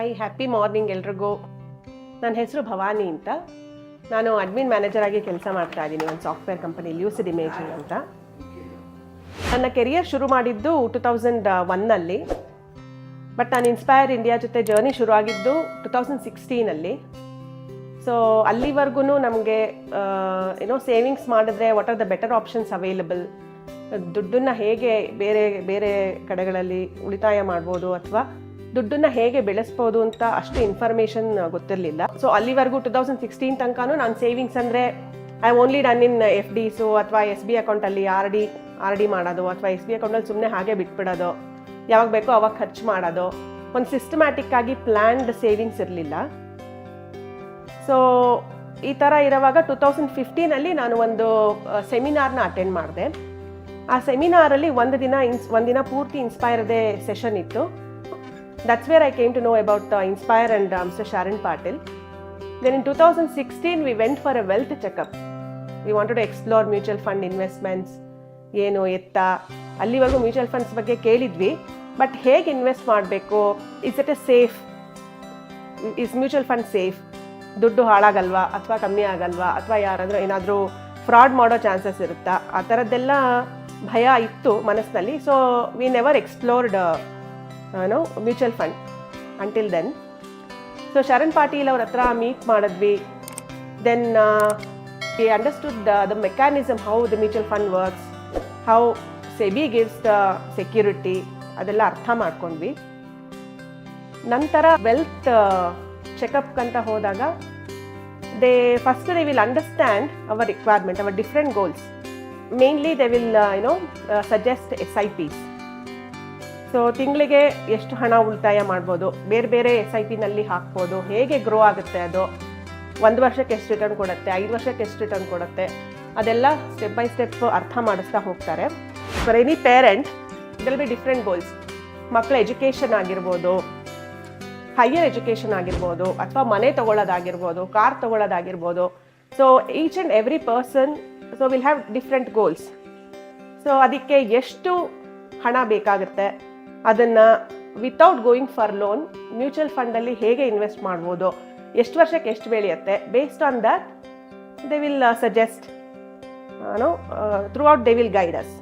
Hi, happy morning ಎಲ್ರಿಗೂ. ನನ್ನ ಹೆಸರು ಭವಾನಿ ಅಂತ. ನಾನು ಅಡ್ಮಿನ್ ಮ್ಯಾನೇಜರ್ ಆಗಿ ಕೆಲಸ ಮಾಡ್ತಾ ಇದ್ದೀನಿ ಒಂದು ಸಾಫ್ಟ್ವೇರ್ ಕಂಪನಿ ಲ್ಯೂಸಿಡ್ ಇಮೇಜಿಂಗ್ ಅಂತ. ನನ್ನ ಕೆರಿಯರ್ ಶುರು ಮಾಡಿದ್ದು 2001ನಲ್ಲಿ, ಬಟ್ ನಾನು ಇನ್ಸ್ಪೈರ್ ಇಂಡಿಯಾ ಜೊತೆ ಜರ್ನಿ ಶುರು ಆಗಿದ್ದು 2016ನಲ್ಲಿ. ಸೊ ಅಲ್ಲಿವರೆಗೂ ನಮಗೆ ಸೇವಿಂಗ್ಸ್ ಮಾಡಿದ್ರೆ what are the better options available, ದುಡ್ಡನ್ನು ಹೇಗೆ ಬೇರೆ ಬೇರೆ ಕಡೆಗಳಲ್ಲಿ ಉಳಿತಾಯ ಮಾಡ್ಬೋದು ಅಥವಾ ದುಡ್ಡನ್ನು ಹೇಗೆ ಬೆಳೆಸ್ಬೋದು ಅಂತ ಅಷ್ಟು ಇನ್ಫಾರ್ಮೇಷನ್ ಗೊತ್ತಿರಲಿಲ್ಲ. ಸೊ ಅಲ್ಲಿವರೆಗೂ 2016 ತನಕನೂ ನಾನು ಸೇವಿಂಗ್ಸ್ ಅಂದರೆ ಐ ಓನ್ಲಿ ಡನ್ ಇನ್ FDಸು ಅಥವಾ SB ಅಕೌಂಟಲ್ಲಿ ಆರ್ ಡಿ ಮಾಡೋದು ಅಥವಾ SB ಅಕೌಂಟಲ್ಲಿ ಸುಮ್ಮನೆ ಹಾಗೆ ಬಿಟ್ಬಿಡೋದು, ಯಾವಾಗ ಬೇಕೋ ಅವಾಗ ಖರ್ಚು ಮಾಡೋದು. ಒಂದು ಸಿಸ್ಟಮ್ಯಾಟಿಕ್ ಆಗಿ ಪ್ಲ್ಯಾನ್ಡ್ ಸೇವಿಂಗ್ಸ್ ಇರಲಿಲ್ಲ. ಸೊ ಈ ಥರ ಇರೋವಾಗ 2015ನಲ್ಲಿ ನಾನು ಒಂದು ಸೆಮಿನಾರ್ನ ಅಟೆಂಡ್ ಮಾಡಿದೆ. ಆ ಸೆಮಿನಾರಲ್ಲಿ ಒಂದಿನ ಪೂರ್ತಿ ಇನ್ಸ್ಪೈರ್ದೇ ಸೆಷನ್ ಇತ್ತು. That's where I came to know about Inspire and Mr. Sharan Patil. Then in 2016, we went for a wealth checkup. We wanted to explore mutual fund investments. ಏನು ಎತ್ತ ಅಲ್ಲಿವರೆಗೂ ಮ್ಯೂಚುವಲ್ ಫಂಡ್ಸ್ ಬಗ್ಗೆ ಕೇಳಿದ್ವಿ, ಬಟ್ ಹೇಗೆ invest ಮಾಡಬೇಕು, is it A safe, is mutual fund safe, ದುಡ್ಡು ಹಾಳಾಗಲ್ವಾ ಅಥವಾ ಕಮ್ಮಿ ಆಗಲ್ವಾ ಅಥವಾ ಯಾರಾದರೂ ಏನಾದರೂ ಫ್ರಾಡ್ ಮಾಡೋ ಚಾನ್ಸಸ್ ಇರುತ್ತಾ, ಆ ಥರದ್ದೆಲ್ಲ ಭಯ ಇತ್ತು ಮನಸ್ಸಿನಲ್ಲಿ. So we never explored mutual fund until then. So Sharan Patil ಅವ್ರ ಹತ್ರ ಮೀಟ್ ಮಾಡಿದ್ವಿ. Then we understood the mechanism, how the mutual fund works, how SEBI gives the security, ಅದೆಲ್ಲ ಅರ್ಥ ಮಾಡ್ಕೊಂಡ್ವಿ. ನಂತರ ವೆಲ್ತ್ ಚೆಕಪ್ ಅಂತ ಹೋದಾಗ they will understand our requirement, our different goals. Mainly they will suggest SIPs. So ತಿಂಗಳಿಗೆ ಎಷ್ಟು ಹಣ ಉಳಿತಾಯ ಮಾಡ್ಬೋದು, ಬೇರೆ ಬೇರೆ SIPನಲ್ಲಿ ಹಾಕ್ಬೋದು, ಹೇಗೆ ಗ್ರೋ ಆಗುತ್ತೆ ಅದು, 1 ವರ್ಷಕ್ಕೆ ಎಷ್ಟು ರಿಟರ್ನ್ ಕೊಡುತ್ತೆ, 5 ವರ್ಷಕ್ಕೆ ಎಷ್ಟು ರಿಟರ್ನ್ ಕೊಡುತ್ತೆ, ಅದೆಲ್ಲ ಸ್ಟೆಪ್ ಬೈ ಸ್ಟೆಪ್ ಅರ್ಥ ಮಾಡಿಸ್ತಾ ಹೋಗ್ತಾರೆ. For any parent will be different goals. ಮಕ್ಕಳ ಎಜುಕೇಷನ್ ಆಗಿರ್ಬೋದು, ಹೈಯರ್ ಎಜುಕೇಷನ್ ಆಗಿರ್ಬೋದು, ಅಥವಾ ಮನೆ ತೊಗೊಳ್ಳೋದಾಗಿರ್ಬೋದು, ಕಾರ್ ತೊಗೊಳ್ಳೋದಾಗಿರ್ಬೋದು. So each and every person so will have different goals. So ಅದಕ್ಕೆ ಎಷ್ಟು ಹಣ ಬೇಕಾಗುತ್ತೆ, ಅದನ್ನು without going for loan mutual ಫಂಡಲ್ಲಿ ಹೇಗೆ ಇನ್ವೆಸ್ಟ್ ಮಾಡ್ಬೋದು, ಎಷ್ಟು ವರ್ಷಕ್ಕೆ ಎಷ್ಟು ಬೆಳೆಯುತ್ತೆ, based on that they will suggest throughout, they will guide us.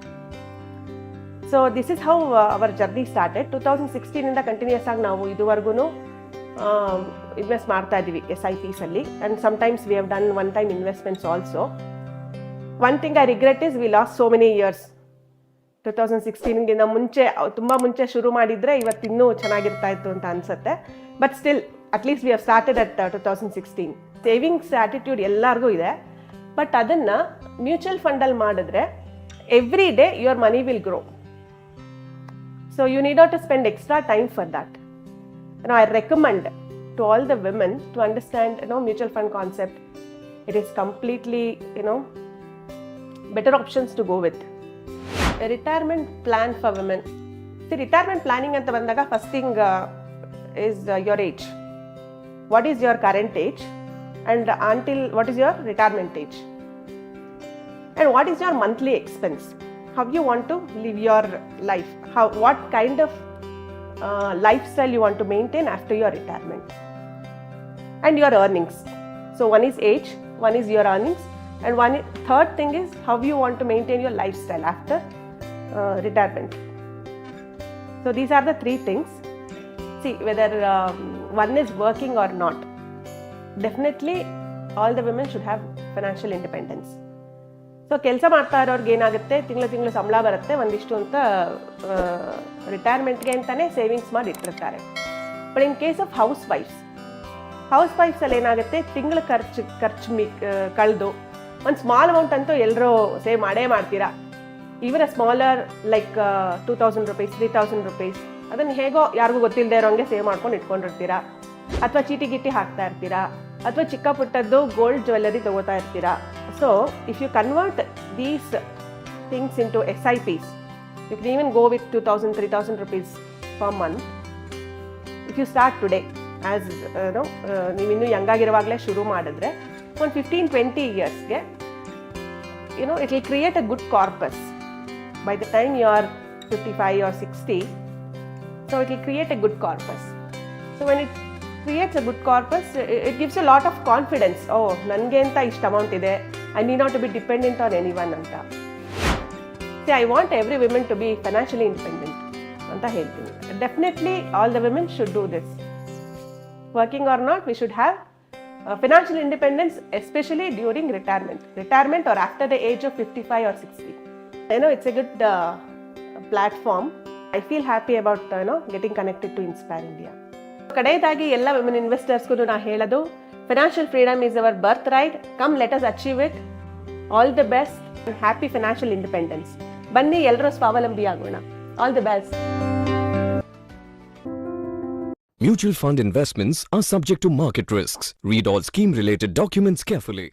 So this is how our journey started. 2016ಇಂದ continuous ಆಗಿ ನಾವು ಇದುವರೆಗೂ ಇನ್ವೆಸ್ಟ್ ಮಾಡ್ತಾ ಇದ್ದೀವಿ SIPsಲ್ಲಿ. And sometimes we have done one time investments also. One thing I regret is we lost so many years. 2016ಗಿಂತ ತುಂಬ ಮುಂಚೆ ಶುರು ಮಾಡಿದರೆ ಇವತ್ತಿನ್ನೂ ಚೆನ್ನಾಗಿರ್ತಾ ಇತ್ತು ಅಂತ ಅನಿಸುತ್ತೆ. But still at least we have started at 2016. Savings attitude ಎಲ್ಲರಿಗೂ ಇದೆ, ಬಟ್ ಅದನ್ನು ಮ್ಯೂಚುವಲ್ ಫಂಡಲ್ಲಿ ಮಾಡಿದ್ರೆ every day your money will grow. So you need not to spend extra time for that. I recommend to all the women to understand mutual fund concept. It is completely better options to go with. Retirement plan for women. Retirement planning ಅಂತ ಬಂದಾಗ first thing is your age. What is your current age and until what is your retirement age, and what is your monthly expense, how you want to live your life, what kind of lifestyle you want to maintain after your retirement, and your earnings. So one is age, one is your earnings, and third thing is how you want to maintain your lifestyle after retirement. So these are the 3 things. See whether one is working or not. Definitely all the women should have financial independence. So ಕೆಲಸ ಮಾಡ್ತಾ ಇರೋರ್ಗೆ ಏನಾಗುತ್ತೆ, ತಿಂಗಳು ಸಂಬಳ ಬರುತ್ತೆ ಒಂದಿಷ್ಟು ಅಂತ ರಿಟೈರ್ಮೆಂಟ್ಗೆ ಅಂತಲೇ ಸೇವಿಂಗ್ಸ್ ಮಾಡಿ ಇಟ್ಟಿರ್ತಾರೆ. ಬಟ್ ಇನ್ ಕೇಸ್ ಆಫ್ ಹೌಸ್ ವೈಫ್ಸಲ್ಲಿ ಏನಾಗುತ್ತೆ, ತಿಂಗಳ ಖರ್ಚು ಕಳೆದು ಒಂದು ಸ್ಮಾಲ್ ಅಮೌಂಟ್ ಅಂತೂ ಎಲ್ಲರೂ ಸೇವ್ ಮಾಡ್ತೀರಾ. ಇವರ ಸ್ಮಾಲರ್ ಲೈಕ್ 2000 rupees, 3000 rupees, ಅದನ್ನು ಹೇಗೋ ಯಾರಿಗೂ ಗೊತ್ತಿಲ್ಲದೆ ಇರೋಂಗೆ ಸೇವ್ ಮಾಡ್ಕೊಂಡು ಇಟ್ಕೊಂಡಿರ್ತೀರಾ, ಅಥವಾ ಚೀಟಿ ಹಾಕ್ತಾ ಇರ್ತೀರಾ, ಅಥವಾ ಚಿಕ್ಕ ಪುಟ್ಟದ್ದು ಗೋಲ್ಡ್ ಜ್ಯುವೆಲ್ಲರಿ ತೊಗೋತಾ ಇರ್ತೀರಾ. So if you convert these things into SIPs, you can even go with 2000, 3000 rupees per month. If you start today as ನೀವಿನ್ನೂ ಯಂಗಾಗಿರುವಾಗಲೇ ಶುರು ಮಾಡಿದ್ರೆ ಒಂದು 15-20 yearsಗೆ it will create a good corpus. By the time you are 55 or 60, so it will create a good corpus. So when it creates a good corpus. It gives a lot of confidence. ಓ, ನನಗೆ ಅಂತ ಇಷ್ಟು amount ಇದೆ, I need not to be dependent on any one ಅಂತ. I want every women to be financially independent ಅಂತ ಹೇಳ್ತೀನಿ. Definitely all the women should do this. Working are not, we should have financial independence, especially during retirement or after the age of 55 or 60. It's a good platform. I feel happy about getting connected to Inspire India. ಕಡೆಯದಾಗಿ ಎಲ್ಲ women ಇನ್ವೆಸ್ಟರ್ಸ್ಗೂ ನಾ ಹೇಳೋದು, financial freedom is our birth right. Come let us achieve it. All the best and happy financial independence. ಬನ್ನಿ ಎಲ್ಲರೂ ಸ್ವಾವಲಂಬಿ ಆಗೋಣ. All the best. Mutual fund investments are subject to market risks. Read all scheme-related documents carefully.